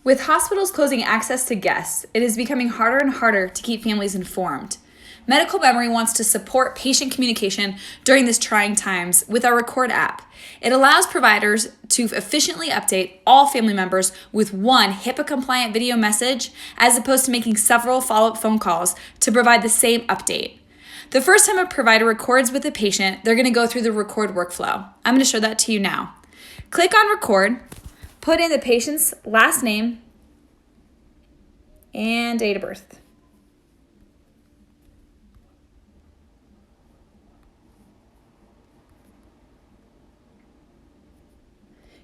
With hospitals closing access to guests, it is becoming harder and harder to keep families informed. Medical Memory wants to support patient communication during these trying times with our Record app. It allows providers to efficiently update all family members with one HIPAA-compliant video message, as opposed to making several follow-up phone calls to provide the same update. The first time a provider records with a patient, they're going to go through the Record workflow. I'm going to show that to you now. Click on Record, put in the patient's last name and date of birth.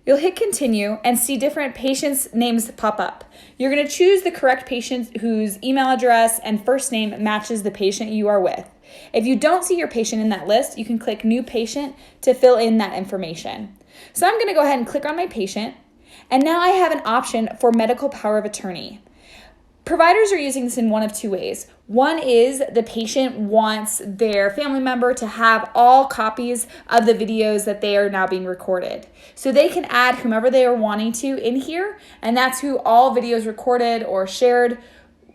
You'll hit continue and see different patients' names pop up. You're going to choose the correct patient whose email address and first name matches the patient you are with. If you don't see your patient in that list, you can click New Patient to fill in that information. So I'm going to go ahead and click on my patient, and now I have an option for medical power of attorney. Providers are using this in one of two ways. One is the patient wants their family member to have all copies of the videos that they are now being recorded. So they can add whomever they are wanting to in here, and that's who all videos recorded or shared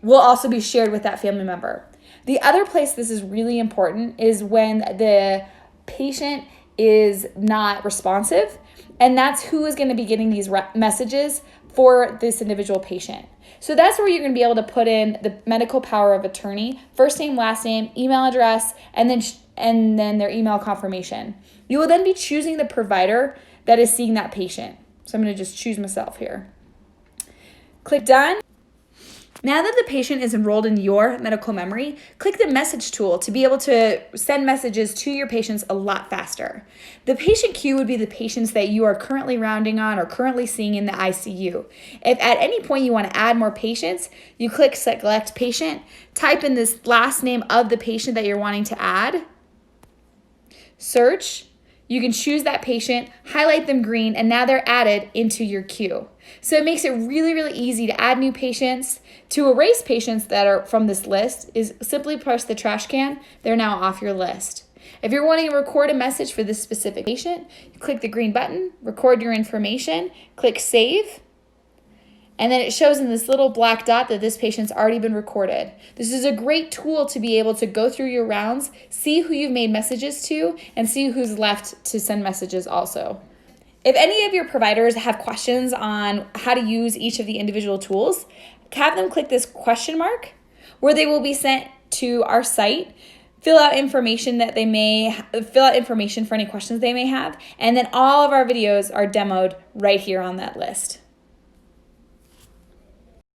will also be shared with that family member. The other place this is really important is when the patient is not responsive, and that's who is going to be getting these messages for this individual patient. So that's where you're going to be able to put in the medical power of attorney, first name, last name, email address, and then their email confirmation. You will then be choosing the provider that is seeing that patient. So I'm going to just choose myself here. Click done. Now that the patient is enrolled in your medical memory, click the message tool to be able to send messages to your patients a lot faster. The patient queue would be the patients that you are currently rounding on or currently seeing in the ICU. If at any point you want to add more patients, you click select patient, type in this last name of the patient that you're wanting to add, search. You can choose that patient, highlight them green, and now they're added into your queue. So it makes it really, really easy to add new patients. To erase patients that are from this list is simply press the trash can. They're now off your list. If you're wanting to record a message for this specific patient, you click the green button, record your information, click save, and then it shows in this little black dot that this patient's already been recorded. This is a great tool to be able to go through your rounds, see who you've made messages to, and see who's left to send messages also. If any of your providers have questions on how to use each of the individual tools, have them click this question mark where they will be sent to our site, fill out information for any questions they may have, and then all of our videos are demoed right here on that list.